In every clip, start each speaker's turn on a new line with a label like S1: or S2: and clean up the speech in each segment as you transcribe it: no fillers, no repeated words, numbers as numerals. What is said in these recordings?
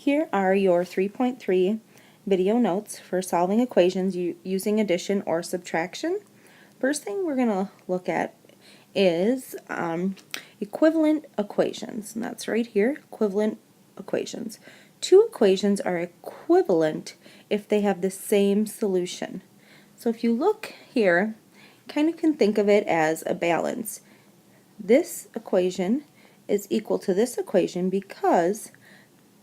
S1: Here are your 3.3 video notes for solving equations using addition or subtraction. First thing we're going to look at is equivalent equations, and that's right here, equivalent equations. Two equations are equivalent if they have the same solution. So if you look here, kind of can think of it as a balance. This equation is equal to this equation because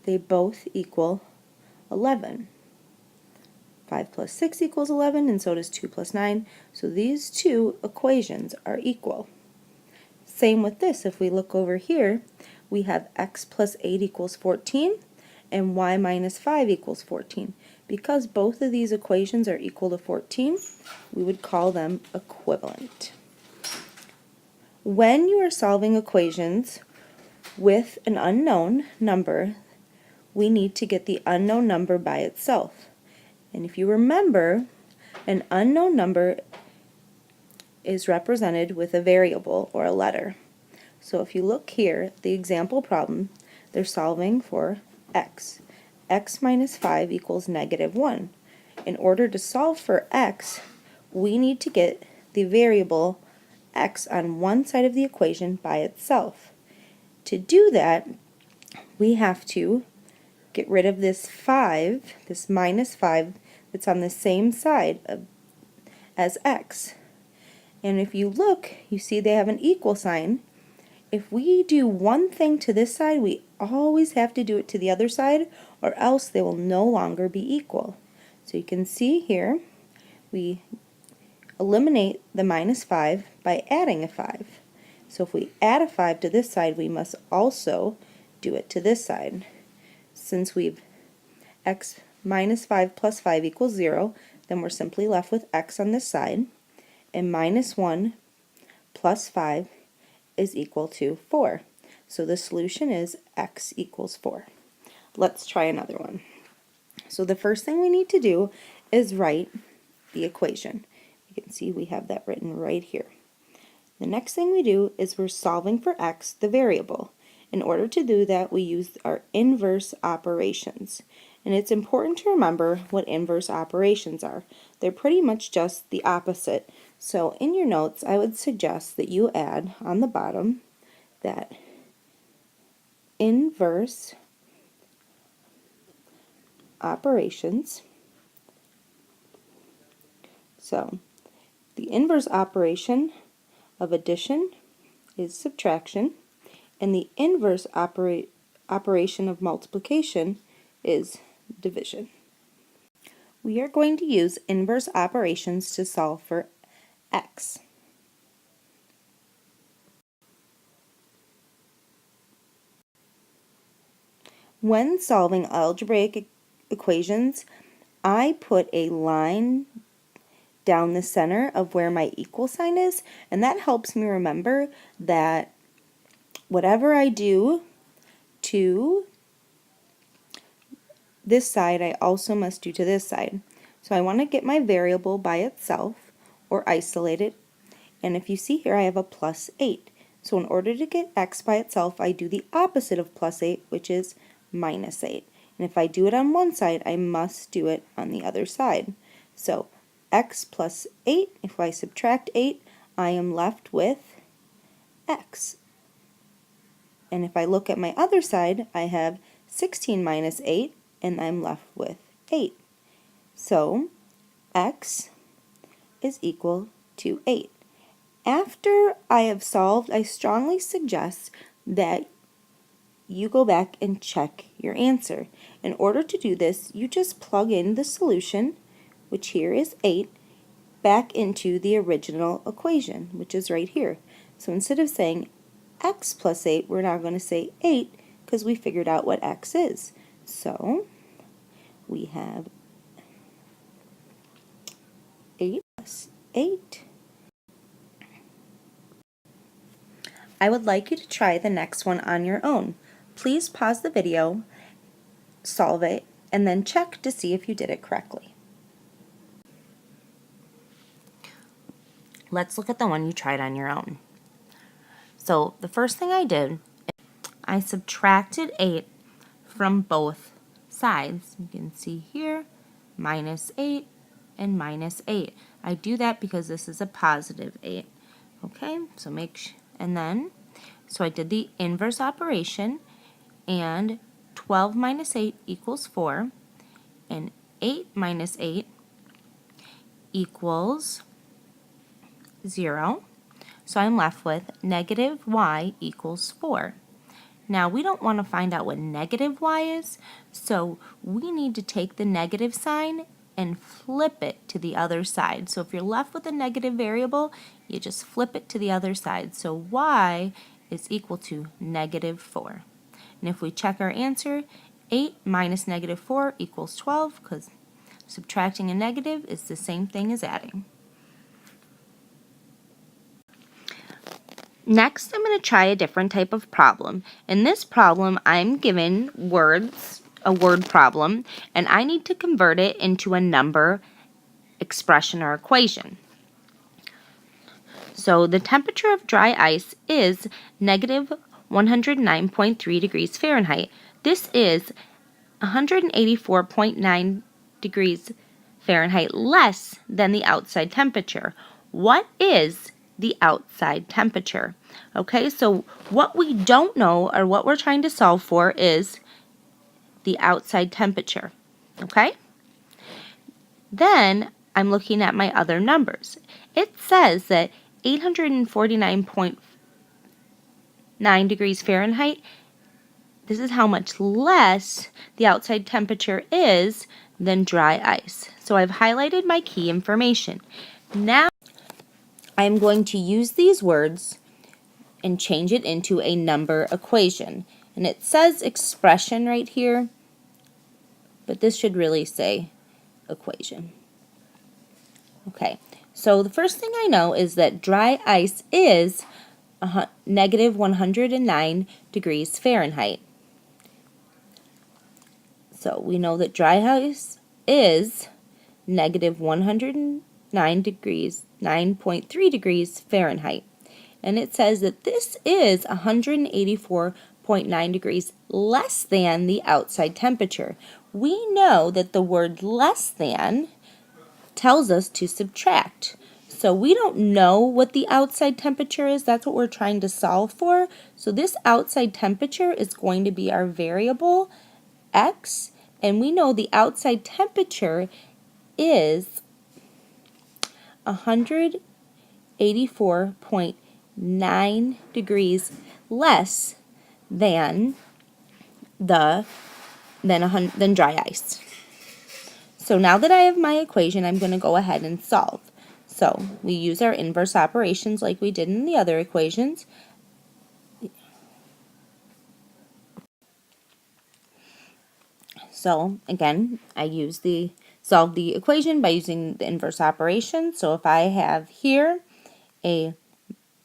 S1: they both equal 11. 5 plus 6 equals 11, and so does 2 plus 9. So these two equations are equal. Same with this. If we look over here, we have x plus 8 equals 14, and y minus 5 equals 14. Because both of these equations are equal to 14, we would call them equivalent. When you are solving equations with an unknown number, we need to get the unknown number by itself. And if you remember, an unknown number is represented with a variable or a letter. So if you look here, the example problem, they're solving for x. X minus 5 equals negative 1. In order to solve for x, we need to get the variable x on one side of the equation by itself. To do that, we have to get rid of this 5, this minus 5, that's on the same side as x. And if you look, you see they have an equal sign. If we do one thing to this side, we always have to do it to the other side, or else they will no longer be equal. So you can see here, we eliminate the minus 5 by adding a 5. So if we add a 5 to this side, we must also do it to this side. Since we've x minus 5 plus 5 equals 0, then we're simply left with x on this side, and minus 1 plus 5 is equal to 4. So the solution is x equals 4. Let's try another one. So the first thing we need to do is write the equation. You can see we have that written right here. The next thing we do is we're solving for x, the variable. In order to do that, we use our inverse operations. And it's important to remember what inverse operations are. They're pretty much just the opposite. So in your notes, I would suggest that you add on the bottom that inverse operations. So the inverse operation of addition is subtraction, and the inverse operation of multiplication is division. We are going to use inverse operations to solve for x. When solving algebraic equations, I put a line down the center of where my equal sign is, and that helps me remember that whatever I do to this side, I also must do to this side. So I want to get my variable by itself, or isolate it, and if you see here, I have a plus 8. So in order to get x by itself, I do the opposite of plus 8, which is minus 8. And if I do it on one side, I must do it on the other side. So x plus 8, if I subtract 8, I am left with x. And if I look at my other side, I have 16 minus 8, and I'm left with 8. So x is equal to 8. After I have solved, I strongly suggest that you go back and check your answer. In order to do this, you just plug in the solution, which here is 8, back into the original equation, which is right here. So instead of saying x plus 8, we're now going to say 8 because we figured out what x is. So we have 8 plus 8. I would like you to try the next one on your own. Please pause the video, solve it, and then check to see if you did it correctly. Let's look at the one you tried on your own. So the first thing I did, I subtracted 8 from both sides. You can see here, minus 8 and minus 8. I do that because this is a positive 8. Okay, so so I did the inverse operation, and 12 minus 8 equals 4, and 8 minus 8 equals 0. So I'm left with negative y equals 4. Now, we don't want to find out what negative y is, so we need to take the negative sign and flip it to the other side. So if you're left with a negative variable, you just flip it to the other side. So y is equal to negative 4. And if we check our answer, 8 minus negative 4 equals 12, because subtracting a negative is the same thing as adding. Next, I'm going to try a different type of problem. In this problem, I'm given a word problem, and I need to convert it into a number, expression, or equation. So the temperature of dry ice is negative 109.3 degrees Fahrenheit. This is 184.9 degrees Fahrenheit less than the outside temperature. What is the outside temperature? Okay, so what we don't know, or what we're trying to solve for, is the outside temperature. Okay? Then I'm looking at my other numbers. It says that 849.9 degrees Fahrenheit, this is how much less the outside temperature is than dry ice. So I've highlighted my key information. Now I'm going to use these words and change it into a number equation. And it says expression right here, but this should really say equation. Okay, so the first thing I know is that dry ice is negative 109 degrees Fahrenheit. So we know that dry ice is negative 109 degrees, 9.3 degrees Fahrenheit. And it says that this is 184.9 degrees less than the outside temperature. We know that the word less than tells us to subtract. So we don't know what the outside temperature is. That's what we're trying to solve for. So this outside temperature is going to be our variable x, and we know the outside temperature is 184.9 degrees less than dry ice. So now that I have my equation, I'm going to go ahead and solve. So we use our inverse operations like we did in the other equations. So again, I solve the equation by using the inverse operation. So if I have here a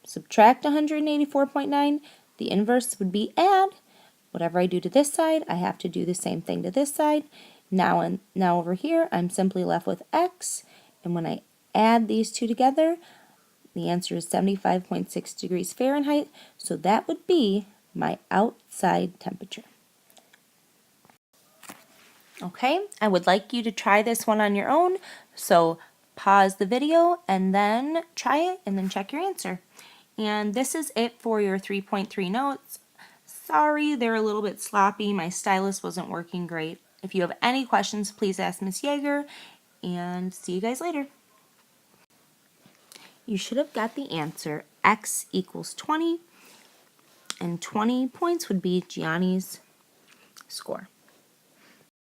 S1: subtract 184.9, the inverse would be add. Whatever I do to this side, I have to do the same thing to this side. Now over here, I'm simply left with x, and when I add these two together, the answer is 75.6 degrees Fahrenheit, so that would be my outside temperature. Okay, I would like you to try this one on your own, so pause the video and then try it and then check your answer. And this is it for your 3.3 notes. Sorry, they're a little bit sloppy. My stylus wasn't working great. If you have any questions, please ask Miss Yeager, and see you guys later. You should have got the answer. X equals 20, and 20 points would be Gianni's score.